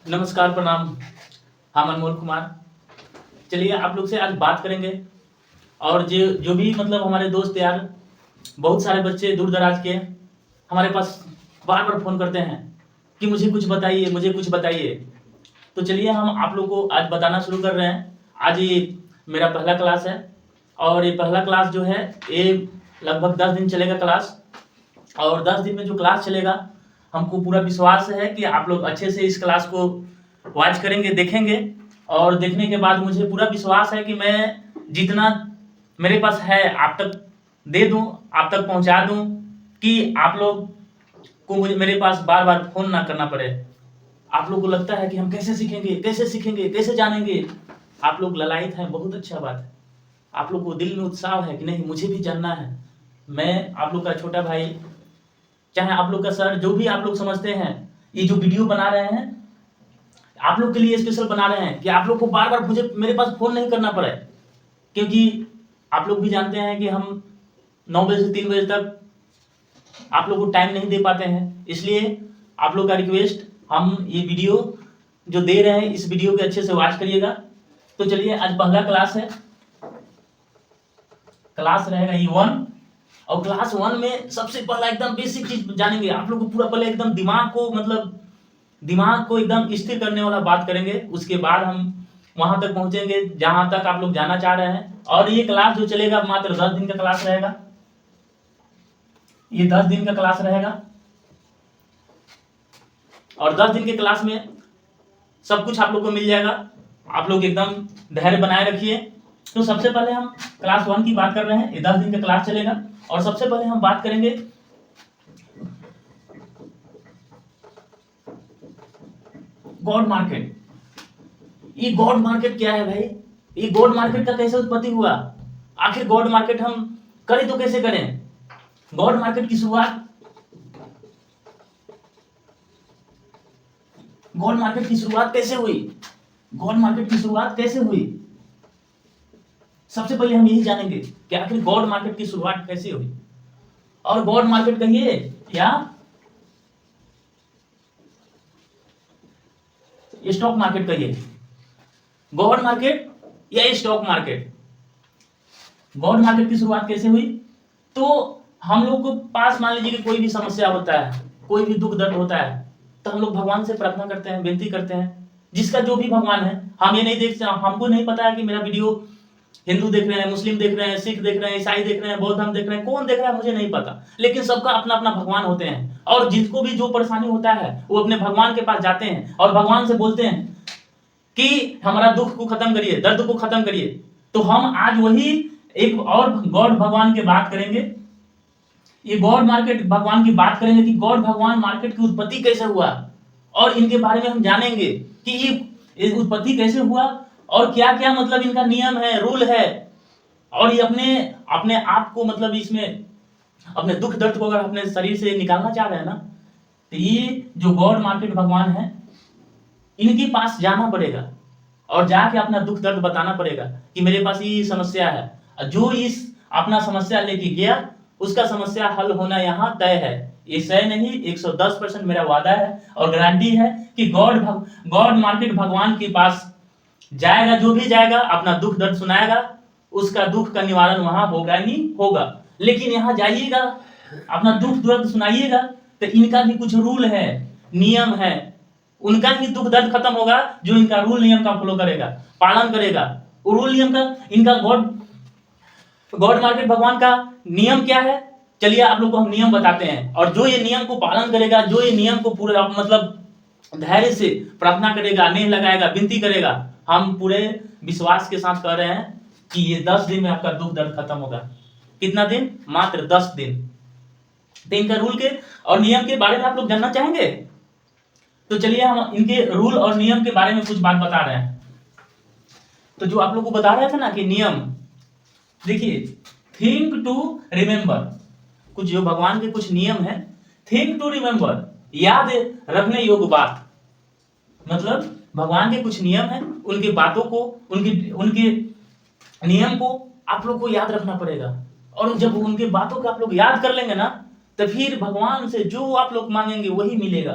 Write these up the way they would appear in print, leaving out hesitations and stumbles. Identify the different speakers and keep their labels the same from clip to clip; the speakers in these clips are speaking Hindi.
Speaker 1: नमस्कार, प्रणाम। हम अनमोल कुमार। चलिए आप लोग से आज बात करेंगे। और जो जो भी मतलब हमारे दोस्त यार, बहुत सारे बच्चे दूर दराज के हमारे पास बार बार फ़ोन करते हैं कि मुझे कुछ बताइए, मुझे कुछ बताइए। तो चलिए हम आप लोग को आज बताना शुरू कर रहे हैं। आज ये मेरा पहला क्लास है और ये पहला क्लास जो है ये लगभग 10 दिन चलेगा क्लास। और 10 दिन में जो क्लास चलेगा, हमको पूरा विश्वास है कि आप लोग अच्छे से इस क्लास को वॉच करेंगे, देखेंगे। और देखने के बाद मुझे पूरा विश्वास है कि मैं जितना मेरे पास है आप तक दे दूं, आप तक पहुंचा दूं, कि आप लोग को मुझे मेरे पास बार बार फ़ोन ना करना पड़े। आप लोग को लगता है कि हम कैसे सीखेंगे, कैसे सीखेंगे, कैसे जानेंगे। आप लोग ललायत हैं, बहुत अच्छा बात है। आप लोग को दिल में उत्साह है कि नहीं मुझे भी जानना है। मैं आप लोग का छोटा भाई, चाहे आप लोग का सर, जो भी आप लोग समझते हैं, ये जो वीडियो बना रहे हैं आप लोग के लिए स्पेशल बना रहे हैं कि आप लोग को बार बार मुझे मेरे पास फ़ोन नहीं करना पड़े। क्योंकि आप लोग भी जानते हैं कि हम 9 बजे से 3 बजे तक आप लोग को टाइम नहीं दे पाते हैं। इसलिए आप लोग का रिक्वेस्ट, हम ये वीडियो जो दे रहे हैं इस वीडियो के अच्छे से वॉच करिएगा। तो चलिए आज पहला क्लास है, क्लास रहेगा ये 1। और क्लास 1 में सबसे पहला एकदम बेसिक चीज जानेंगे। आप लोग को पूरा पहले एकदम दिमाग को एकदम स्थिर करने वाला बात करेंगे। उसके बाद हम वहां तक पहुंचेंगे जहां तक आप लोग जाना चाह रहे हैं। और ये क्लास जो चलेगा मात्र 10 दिन का क्लास रहेगा। ये 10 दिन का क्लास रहेगा और 10 दिन के क्लास में सब कुछ आप लोग को मिल जाएगा। आप लोग एकदम धैर्य बनाए रखिए। तो सबसे पहले हम क्लास 1 की बात कर रहे हैं। ये 10 दिन का क्लास चलेगा और सबसे पहले हम बात करेंगे गॉड मार्केट। ये गॉड मार्केट क्या है भाई? ये गॉड मार्केट का कैसे उत्पत्ति हुआ? आखिर गॉड मार्केट हम करें तो कैसे करें? गॉड मार्केट की शुरुआत कैसे हुई? गॉड मार्केट की शुरुआत कैसे हुई? सबसे पहले हम यही जानेंगे कि आखिर गॉड मार्केट की शुरुआत कैसे हुई। और गॉड मार्केट कहिए या स्टॉक मार्केट कहिए, गॉड मार्केट या स्टॉक मार्केट, गॉड मार्केट की शुरुआत कैसे हुई? तो हम लोग को पास मान लीजिए कि कोई भी समस्या होता है, कोई भी दुख दर्द होता है, तो हम लोग भगवान से प्रार्थना करते हैं, विनती करते हैं। जिसका जो भी भगवान है, हम ये नहीं देखते, हमको नहीं पता है कि मेरा वीडियो हिंदू देख रहे हैं, मुस्लिम देख रहे हैं, सिख देख रहे हैं, ईसाई देख रहे हैं, बौद्ध धर्म देख रहे हैं, कौन देख रहा है मुझे नहीं पता। लेकिन सबका अपना अपना भगवान होते हैं और जिसको भी जो परेशानी होता है वो अपने भगवान के पास जाते हैं और भगवान से बोलते हैं कि हमारा दुख को खत्म करिए, दर्द को खत्म करिए। तो हम आज वही एक और गॉड भगवान की बात करेंगे। ये गॉड मार्केट भगवान की बात करेंगे कि गॉड भगवान मार्केट की उत्पत्ति कैसे हुआ और इनके बारे में हम जानेंगे कि ये उत्पत्ति कैसे हुआ और क्या क्या मतलब इनका नियम है, रूल है। और ये अपने अपने आप को मतलब इसमें अपने दुख दर्द को अगर अपने शरीर से निकालना चाह रहे हैं ना, तो ये जो गॉड मार्केट भगवान है इनके पास जाना पड़ेगा और जाके अपना दुख दर्द बताना पड़ेगा कि मेरे पास ये समस्या है। जो इस अपना समस्या लेके गया उसका समस्या हल होना यहाँ तय है। ये सही नहीं, 110% मेरा वादा है और गारंटी है कि गॉड मार्केट भगवान के पास जाएगा, जो भी जाएगा अपना दुख दर्द सुनाएगा, उसका दुख का निवारण वहां होगा ही होगा। लेकिन यहाँ जाइएगा, अपना दुख दर्द सुनाइएगा, तो इनका भी कुछ रूल है, नियम है। उनका ही दुख दर्द खत्म होगा जो इनका रूल नियम का फॉलो करेगा, पालन करेगा। वो रूल नियम का इनका गॉड मार्केट भगवान का नियम क्या है? चलिए आप लोग को हम नियम बताते हैं। और जो ये नियम को पालन करेगा, जो ये नियम को पूरा मतलब धैर्य से प्रार्थना करेगा, नेह लगाएगा, विनती करेगा, हम पूरे विश्वास के साथ कह रहे हैं कि ये 10 दिन में आपका दुख दर्द खत्म होगा। कितना दिन? मात्र 10 दिन। तो इनका रूल के और नियम के बारे में आप लोग जानना चाहेंगे? तो चलिए हम इनके रूल और नियम के बारे में कुछ बात बता रहे हैं। तो जो आप लोग को बता रहे थे ना कि नियम, देखिए, थिंक टू रिमेंबर, कुछ जो भगवान के कुछ नियम है। थिंक टू रिमेंबर, याद रखने योग्य बात। मतलब भगवान के कुछ नियम है, उनकी बातों को, उनके नियम को आप लोग को याद रखना पड़ेगा। और जब उनके बातों को आप लोग याद कर लेंगे ना, तो फिर भगवान से जो आप लोग मांगेंगे वही मिलेगा।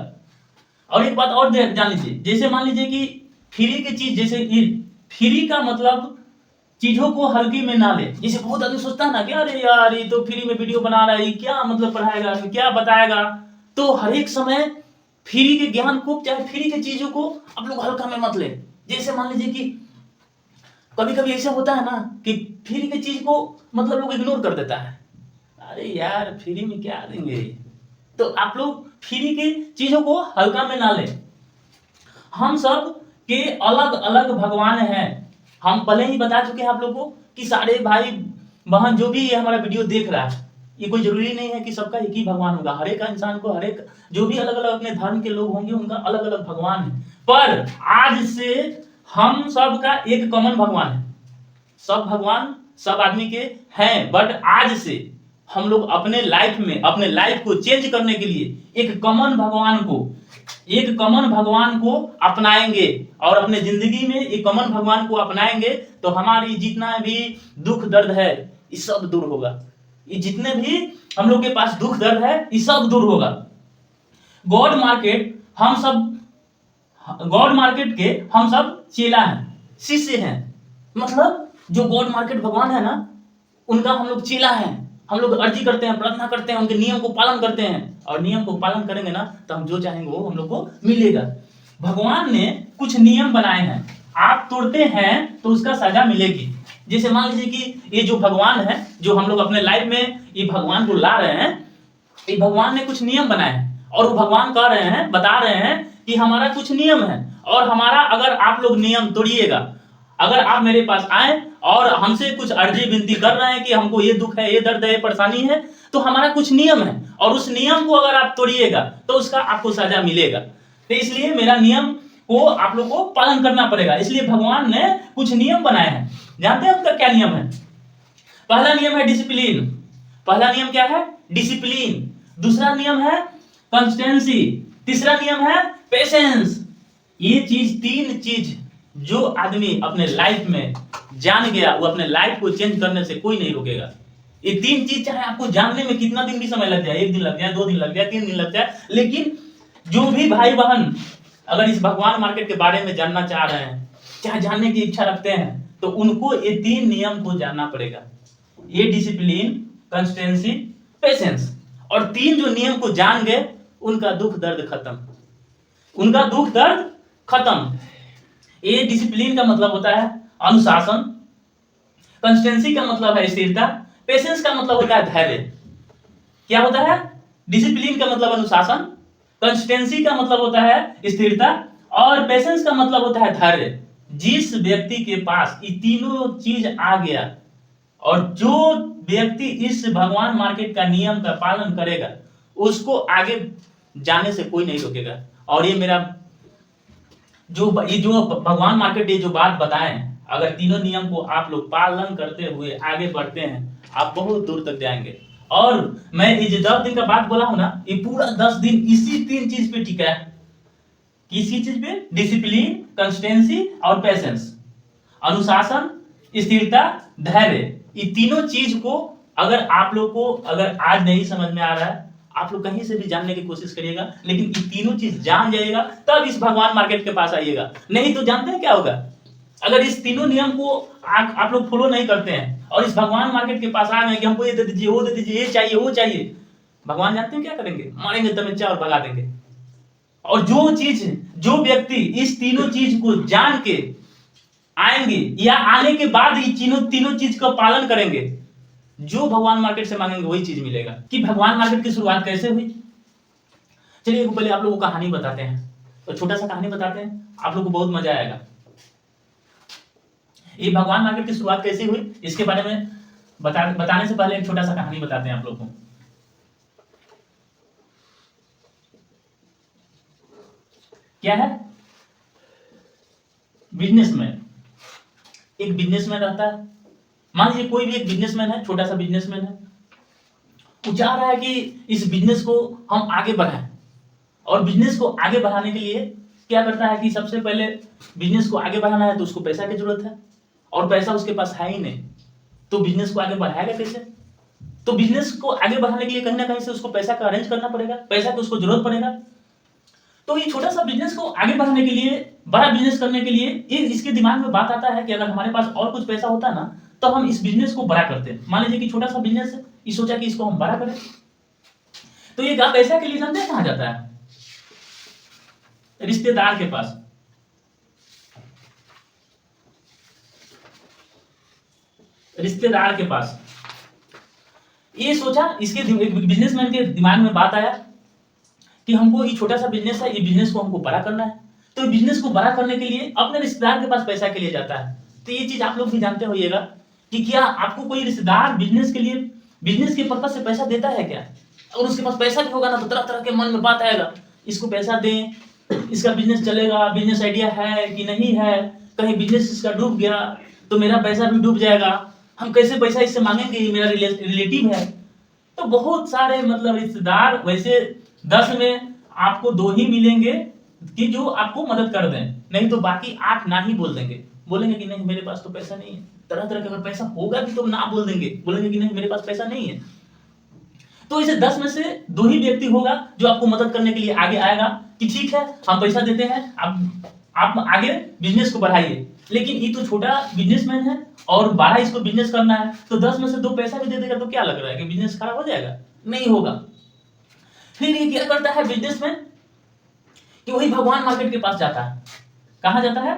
Speaker 1: और एक बात और जान लीजिए, जैसे मान लीजिए कि फ्री की चीज, जैसे फ्री का मतलब चीजों को हल्की में ना ले। जैसे बहुत आदमी सोचता है ना कि अरे यार ये तो फ्री में वीडियो बना रहा है, ये क्या मतलब पढ़ाएगा, क्या बताएगा। तो हर एक समय फ्री के ज्ञान को, चाहे फ्री की चीजों को आप लोग हल्का में मत ले। जैसे मान लीजिए कि कभी कभी ऐसा होता है ना कि फ्री की चीज को मतलब लोग इग्नोर कर देता है, अरे यार फ्री में क्या देंगे। तो आप लोग फ्री की चीजों को हल्का में ना ले। हम सब के अलग अलग भगवान हैं। हम पहले ही बता चुके हैं आप लोगों को कि सारे भाई बहन जो भी ये हमारा वीडियो देख रहा है, ये कोई जरूरी नहीं है कि सबका एक ही भगवान होगा। हर एक इंसान को, हर एक जो भी अलग अलग अपने धर्म के लोग होंगे, उनका अलग अलग भगवान है। पर आज से हम सब का एक कॉमन भगवान है। सब भगवान सब आदमी के हैं, बट आज से हम लोग अपने लाइफ में, अपने लाइफ को चेंज करने के लिए एक कॉमन भगवान को अपनाएंगे। और अपने जिंदगी में एक कॉमन भगवान को अपनाएंगे तो हमारी जितना भी दुख दर्द है ये सब दूर होगा। ये जितने भी हम लोग के पास दुख दर्द है ये सब दूर होगा। गॉड मार्केट के हम सब चेला हैं, शिष्य हैं। मतलब जो गॉड मार्केट भगवान है ना, उनका हम लोग चेला हैं। हम लोग अर्जी करते हैं, प्रार्थना करते हैं, उनके नियम को पालन करते हैं। और नियम को पालन करेंगे ना तो हम जो चाहेंगे वो हम लोग को मिलेगा। भगवान ने कुछ नियम बनाए हैं, आप तोड़ते हैं तो उसका सजा मिलेगी। जैसे मान लीजिए कि ये जो भगवान है, जो हम लोग अपने लाइफ में ये भगवान को ला रहे हैं, ये भगवान ने कुछ नियम बनाए हैं। और वो भगवान कह रहे हैं, बता रहे हैं कि हमारा कुछ नियम है। और हमारा अगर आप लोग नियम तोड़िएगा, अगर आप मेरे पास आए और हमसे कुछ अर्जी विनती कर रहे हैं कि हमको ये दुख है, ये दर्द है, ये परेशानी है, तो हमारा कुछ नियम है और उस नियम को अगर आप तोड़िएगा तो उसका आपको सजा मिलेगा। तो इसलिए मेरा नियम को आप लोग को पालन करना पड़ेगा। इसलिए भगवान ने कुछ नियम बनाए हैं। जानते हैं उनका क्या नियम है? पहला नियम है डिसिप्लिन। पहला नियम क्या है? डिसिप्लिन। दूसरा नियम है कंसिस्टेंसी। तीसरा नियम है पेशेंस। ये चीज, तीन चीज जो आदमी अपने लाइफ में जान गया, वो अपने लाइफ को चेंज करने से कोई नहीं रोकेगा। ये तीन चीज चाहे आपको जानने में कितना दिन भी समय लग जाए, 1 दिन लग जाए, 2 दिन लग जाए, 3 दिन लग जाए, लेकिन जो भी भाई बहन अगर इस भगवान मार्केट के बारे में जानना चाह रहे हैं, चाहे जानने की इच्छा रखते हैं, तो उनको ये 3 नियम को जानना पड़ेगा। ये डिसिप्लिन, कंसिस्टेंसी, पेशेंस। और 3 जो नियम को जान गए, उनका दुख दर्द खत्म, उनका दुख दर्द खत्म। ये डिसिप्लिन का मतलब होता है अनुशासन, कंसिस्टेंसी का मतलब है स्थिरता, पेशेंस का मतलब होता है धैर्य। क्या होता है? डिसिप्लिन का मतलब अनुशासन, कंसिस्टेंसी का मतलब होता है स्थिरता, और पेशेंस का मतलब होता है धैर्य। जिस व्यक्ति के पास ये तीनों चीज आ गया, और जो व्यक्ति इस भगवान मार्केट का नियम का पालन करेगा, उसको आगे जाने से कोई नहीं रोकेगा। और ये मेरा जो भगवान मार्केट ये जो बात बताएं, अगर तीनों नियम को आप लोग पालन करते हुए आगे बढ़ते हैं, आप बहुत दूर तक जाएंगे। और मैं ये जो 10 दिन का बात बोला हूं ना, ये पूरा 10 दिन इसी 3 चीज पे टिका है। किसी चीज पे? डिसिप्लिन, कंसिस्टेंसी और पेशेंस। अनुशासन, स्थिरता, धैर्य। ये तीनों चीज को अगर आप लोग को अगर आज नहीं समझ में आ रहा है, आप लोग कहीं से भी जानने की कोशिश करिएगा, लेकिन ये तीनों चीज जान जाइएगा तब इस भगवान मार्केट के पास आइएगा। नहीं तो जानते हैं क्या होगा? अगर इस तीनों नियम को आप लोग फॉलो नहीं करते हैं और इस भगवान मार्केट के पास आ गए कि हमको ये दे दीजिए, वो दे दीजिए, ये चाहिए, वो चाहिए, भगवान जानते हैं क्या करेंगे? मारेंगे तमंचा और भगा देंगे। और जो व्यक्ति इस तीनों चीज को जान के आएंगे या आने के बाद ये तीनों चीज का पालन करेंगे, जो भगवान मार्केट से मांगेंगे वही चीज मिलेगा। कि भगवान मार्केट की शुरुआत कैसे हुई? चलिए पहले आप लोगों को कहानी बताते हैं। तो छोटा सा कहानी बताते हैं, आप लोगों को बहुत मजा आएगा। ये भगवान मार्केट की शुरुआत कैसे हुई इसके बारे में बताने से पहले एक छोटा सा कहानी बताते हैं आप लोगों को। क्या है? बिजनेसमैन। एक बिजनेसमैन रहता है। मान लीजिए कोई भी एक बिजनेसमैन है, छोटा सा बिजनेसमैन है। वो चाह रहा है कि इस बिजनेस को हम आगे बढ़ाएं। और बिजनेस को आगे बढ़ाने के लिए क्या करता है कि सबसे पहले बिजनेस को आगे बढ़ाना है तो उसको पैसा की जरूरत है, और पैसा उसके पास है ही नहीं, तो बिजनेस को आगे बढ़ाएगा कैसे? तो बिजनेस को आगे बढ़ाने के लिए कहीं ना कहीं से उसको पैसा का अरेंज करना पड़ेगा, पैसा की उसको जरूरत पड़ेगा। तो ये छोटा सा बिजनेस को आगे बढ़ाने के लिए, बड़ा बिजनेस करने के लिए इसके दिमाग में बात आता है कि अगर हमारे पास और कुछ पैसा होता ना तो हम इस बिजनेस को बड़ा करते। मान लीजिए कि छोटा सा बिजनेस है, ये सोचा कि इसको हम बड़ा करें, तो ये पैसा के लिए जानते हैं कहां जाता है? रिश्तेदार के पास। रिश्तेदार के पास ये सोचा, इसके बिजनेसमैन के दिमाग में बात आया कि हमको ये छोटा सा बिजनेस है, ये बिजनेस को हमको बड़ा करना है। तो बिजनेस को बड़ा करने के लिए अपने रिश्तेदार के पास पैसा के लिए जाता है। तो ये चीज आप लोग भी जानते होइएगा कि क्या आपको कोई रिश्तेदार बिजनेस के लिए, बिजनेस के पर्पज से पैसा देता है क्या? और उसके पास पैसा भी होगा ना तो तरह तरह के मन में बात आएगा, इसको पैसा दें, इसका बिजनेस चलेगा, बिजनेस आइडिया है कि नहीं है, कहीं बिजनेस इसका डूब गया तो मेरा पैसा भी डूब जाएगा, हम कैसे पैसा इससे मांगेंगे, मेरा रिलेटिव है। तो बहुत सारे मतलब रिश्तेदार, वैसे 10 में आपको 2 ही मिलेंगे कि जो आपको मदद कर दें, नहीं तो बाकी 8 ना ही बोल देंगे, बोलेंगे कि नहीं मेरे पास तो पैसा नहीं है। तरह तरह का अगर पैसा होगा भी तो ना बोल देंगे, बोलेंगे कि नहीं मेरे पास पैसा नहीं है। तो इसे 10 में से 2 ही व्यक्ति होगा जो आपको मदद करने के लिए आगे आएगा कि ठीक है हम पैसा देते हैं, आप आगे बिजनेस को बढ़ाइए। लेकिन ये तो छोटा बिजनेसमैन है और बड़ा इसको बिजनेस करना है, तो 10 में से 2 पैसा भी दे देगा तो क्या लग रहा है कि बिजनेस खराब हो जाएगा? नहीं होगा। फिर ये क्या करता है बिजनेसमैन कि वही भगवान मार्केट के पास जाता है। कहां जाता है?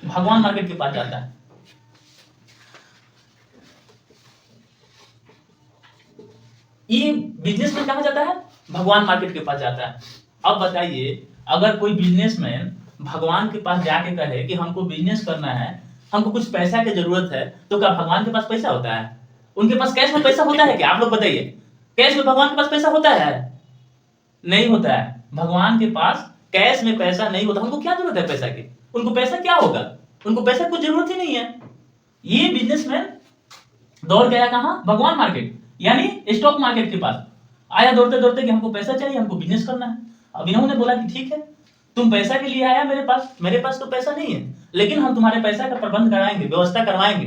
Speaker 1: भगवान मार्केट के पास जाता है। ये बिजनेसमैन कहां जाता है? भगवान मार्केट के पास जाता है। अब बताइए, अगर कोई बिजनेसमैन भगवान के पास जाके कहे कि हमको बिजनेस करना है, हमको कुछ पैसा की जरूरत है, तो क्या भगवान के पास पैसा होता है? उनके पास कैश में पैसा होता है क्या? आप लोग बताइए, कैश में भगवान के पास पैसा होता है? नहीं होता है। भगवान के पास कैश में पैसा नहीं होता। हमको क्या जरूरत है पैसा की? उनको पैसा क्या होगा? उनको पैसा की जरूरत ही नहीं है। ये बिजनेसमैन दौड़ गया कहां? भगवान मार्केट, यानी स्टॉक मार्केट के पास आया दौड़ते दौड़ते कि हमको पैसा चाहिए, हमको बिजनेस करना है। अब इन्होंने बोला कि ठीक है, तुम पैसा के लिए आया मेरे पास तो पैसा नहीं है, लेकिन हम तुम्हारे पैसा का प्रबंध कराएंगे, व्यवस्था करवाएंगे।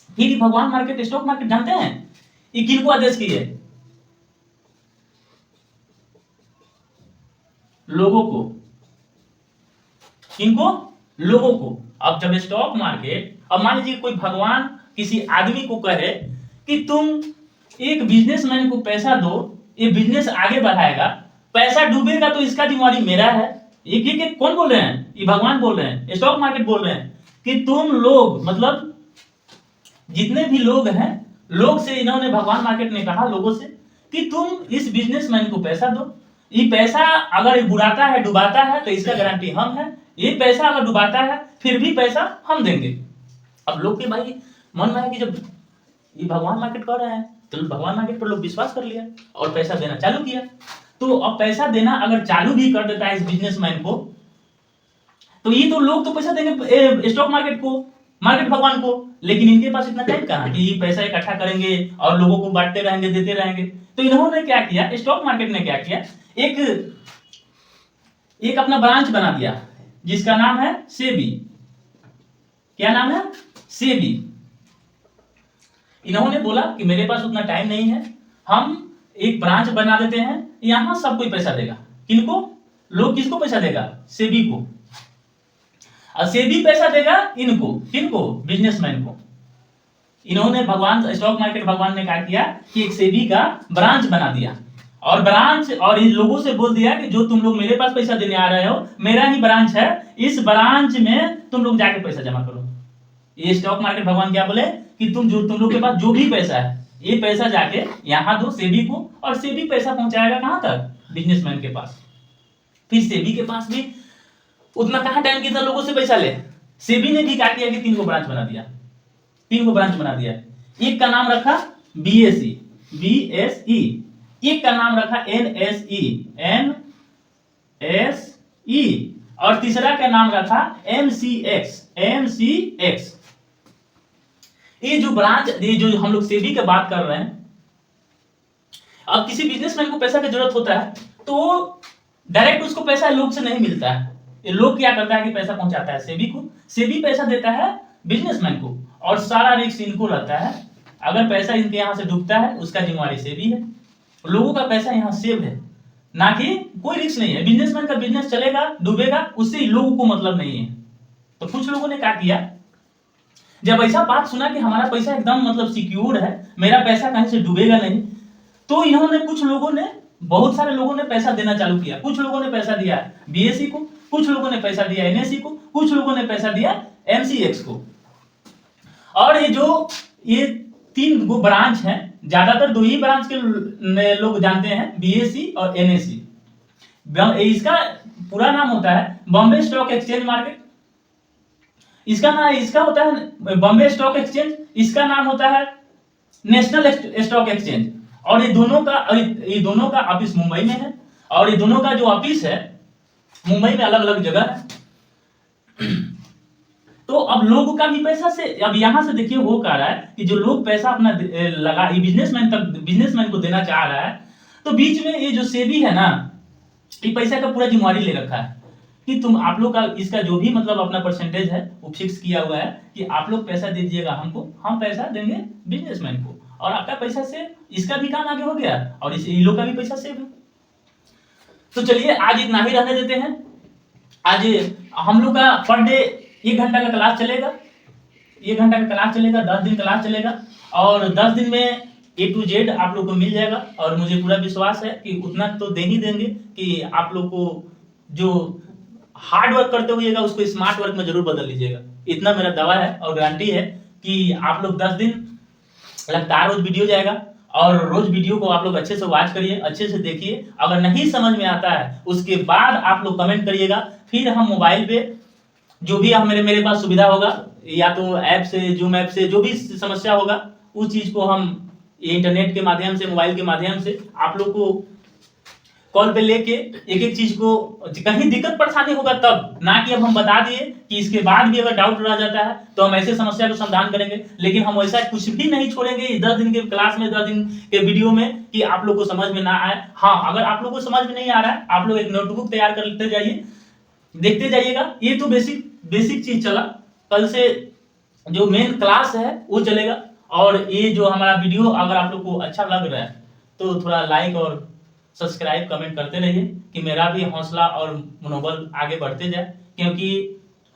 Speaker 1: फिर भगवान मार्केट, स्टॉक मार्केट जानते हैं ये किनको आदेश की है? लोगों को। किनको? लोगों को। अब जब स्टॉक मार्केट, अब मान लीजिए कोई भगवान किसी आदमी को कहे कि तुम एक बिजनेसमैन को पैसा दो, ये बिजनेस आगे बढ़ाएगा, पैसा डूबेगा तो इसका जिम्मेवारी मेरा है। ये कौन बोल रहे हैं? ये भगवान बोल रहे हैं, स्टॉक मार्केट बोल रहे हैं कि तुम लोग, मतलब जितने भी लोग हैं, लोग से इन्होंने, भगवान मार्केट ने कहा लोगों से कि तुम इस बिजनेसमैन को पैसा दो, ये पैसा अगर बुराता है, डुबाता है तो इसका गारंटी हम है, ये पैसा अगर डुबाता है फिर भी पैसा हम देंगे। अब लोग के भाई मन में है कि जब ये भगवान मार्केट कर रहे हैं तो भगवान मार्केट पर लोग विश्वास कर लिया और पैसा देना चालू किया। तो अब पैसा देना अगर चालू भी कर देता है इस बिजनेसमैन को, तो ये तो लोग तो पैसा देंगे स्टॉक मार्केट को, मार्केट भगवान को, लेकिन इनके पास इतना टाइम कहां कि ये पैसा इकट्ठा करेंगे और लोगों को बांटते रहेंगे, देते रहेंगे। तो इन्होंने क्या किया, स्टॉक मार्केट ने क्या किया, एक अपना ब्रांच बना दिया जिसका नाम है सेबी। क्या नाम है? सेबी। इन्होंने बोला कि मेरे पास उतना टाइम नहीं है, हम एक ब्रांच बना देते हैं, यहां सब कोई पैसा देगा। किनको? लोग किसको पैसा देगा? सेबी को। और सेबी पैसा देगा इनको, किनको? बिजनेसमैन को। इन्होंने भगवान, स्टॉक मार्केट भगवान ने क्या किया कि एक सेबी का ब्रांच बना दिया और ब्रांच, और इन लोगों से बोल दिया कि जो तुम लोग मेरे पास पैसा देने आ रहे हो, मेरा ही ब्रांच है, इस ब्रांच में तुम लोग जाके पैसा जमा करो। ये स्टॉक मार्केट भगवान क्या बोले कि तुम लोग के पास जो भी पैसा है, ये पैसा जाके यहां दो सेबी को, और सेबी पैसा पहुंचाएगा कहां तक? बिजनेसमैन के पास। फिर सेबी के पास भी उतना कहां टाइम किया था लोगों से पैसा ले। सेबी ने भी क्या किया कि 3 को ब्रांच बना दिया, 3 को ब्रांच बना दिया। एक का नाम रखा बीएसई, बीएसई, एक का नाम रखा एनएसई, एनएसई, और तीसरा का नाम रखा एमसीएक्स, एमसीएक्स। ये जो ब्रांच, ये जो हम लोग सेबी की बात कर रहे हैं, अब किसी बिजनेसमैन को पैसा की जरूरत होता है तो डायरेक्ट उसको पैसा लोग से नहीं मिलता है। ये लोग क्या करता है कि पैसा पहुंचाता है सेबी को, सेबी पैसा देता है बिजनेसमैन को, और सारा रिस्क इनको रहता है। अगर पैसा इनके यहां से डूबता है उसका जिम्मेवारी सेबी है। लोगों का पैसा यहाँ सेव है, ना कि कोई रिस्क नहीं है। बिजनेसमैन का बिजनेस चलेगा डूबेगा, उससे लोगों को मतलब नहीं है। तो कुछ लोगों ने क्या किया, जब ऐसा बात सुना कि हमारा पैसा एकदम मतलब सिक्योर है, मेरा पैसा कहीं से डूबेगा नहीं, तो इन्होंने कुछ लोगों ने, बहुत सारे लोगों ने पैसा देना चालू किया। कुछ लोगों ने पैसा दिया बीएसई को, कुछ लोगों ने पैसा दिया एनएसई को, कुछ लोगों ने पैसा दिया एमसीएक्स को। और ये 3 गो ब्रांच हैं, ज्यादातर 2 ही ब्रांच के लोग जानते हैं, बीएसई और एनएसई। इसका पूरा नाम होता है बॉम्बे स्टॉक एक्सचेंज मार्केट, इसका होता है बॉम्बे स्टॉक एक्सचेंज, इसका नाम होता है नेशनल स्टॉक एक्सचेंज। और ये दोनों का ऑफिस मुंबई में है, और ये दोनों का जो ऑफिस है मुंबई में अलग अलग जगह है। तो अब लोगों का भी पैसा से, अब यहां से देखिए हो क्या रहा है कि जो लोग पैसा अपना लगा बिजनेसमैन को देना चाह रहा है, तो बीच में ये जो सेबी है ना, ये पैसा का पूरा जिम्मेवारी ले रखा है कि आप लोग का इसका जो भी मतलब अपना परसेंटेज है वो फिक्स किया हुआ है कि आप लोग पैसा दीजिएगा हमको, हम पैसा देंगे बिजनेसमैन को, और आपका पैसा से इसका भी काम आगे हो गया और इन लोग का भी पैसा सेव है। तो चलिए आज इतना ही रहने देते हैं। आज हम लोग का पर डे 1 घंटा का क्लास चलेगा, 1 घंटा का क्लास चलेगा, 10 दिन क्लास चलेगा, और 10 दिन में A to Z आप लोग को मिल जाएगा। और मुझे पूरा विश्वास है कि उतना तो दे ही देंगे कि आप लोग को जो हार्ड वर्क करते हुएगा उसको स्मार्ट वर्क में जरूर बदल लीजिएगा। इतना मेरा दावा है और गारंटी है कि आप लोग 10 दिन लगातार रोज वीडियो जाएगा, और रोज वीडियो को आप लोग अच्छे से वॉच करिए, अच्छे से देखिए। अगर नहीं समझ में आता है उसके बाद आप लोग कमेंट करिएगा, फिर हम मोबाइल पे जो भी मेरे पास सुविधा होगा, या तो ऐप से, जूम ऐप से, जो भी समस्या होगा उस चीज को हम इंटरनेट के माध्यम से, मोबाइल के माध्यम से आप लोग को कॉल पे लेके एक एक चीज को, कहीं दिक्कत परेशानी होगा तब, ना कि अब हम बता दिए कि इसके बाद भी अगर डाउट रह जाता है तो हम ऐसे समस्या को समाधान करेंगे। लेकिन हम वैसा कुछ भी नहीं छोड़ेंगे इस 10 दिन के क्लास में, 10 दिन के वीडियो में, कि आप लोग को समझ में ना आए। हाँ, अगर आप लोग को समझ में नहीं आ रहा है, आप लोग एक नोटबुक तैयार कर लेते जाइए, देखते जाइएगा। ये तो बेसिक चीज चला, कल से जो मेन क्लास है वो चलेगा। और ये जो हमारा वीडियो अगर आप लोग को अच्छा लग रहा है तो थोड़ा लाइक और सब्सक्राइब कमेंट करते रहिए कि मेरा भी हौसला और मनोबल आगे बढ़ते जाए। क्योंकि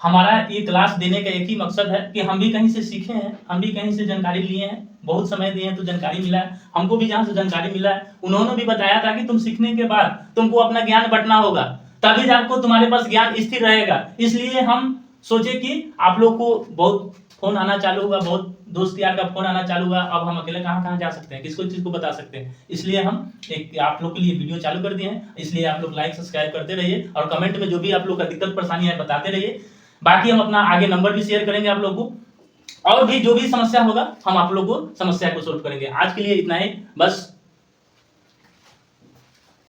Speaker 1: हमारा ये क्लास देने का एक ही मकसद है कि हम भी कहीं से सीखे हैं, हम भी कहीं से जानकारी लिए हैं, बहुत समय दिए हैं तो जानकारी मिला है। हमको भी जहाँ से जानकारी मिला है उन्होंने भी बताया था कि तुम सीखने के बाद तुमको अपना ज्ञान बंटना होगा, तभी आपको तुम्हारे पास ज्ञान स्थिर रहेगा। इसलिए हम सोचे कि आप लोग को बहुत फोन आना चालू हुआ, बहुत दोस्त यार का फोन आना चालू हुआ, अब हम अकेले कहाँ जा सकते हैं, किसको चीज को बता सकते हैं। इसलिए हम एक आप लोग के लिए वीडियो चालू कर दिए हैं। इसलिए आप लोग लाइक सब्सक्राइब करते रहिए और कमेंट में जो भी आप लोग का दिक्कत परेशानी है बताते रहिए। बाकी हम अपना आगे नंबर भी शेयर करेंगे आप लोग को, और भी जो भी समस्या होगा हम आप लोग को समस्या को सोल्व करेंगे। आज के लिए इतना ही, बस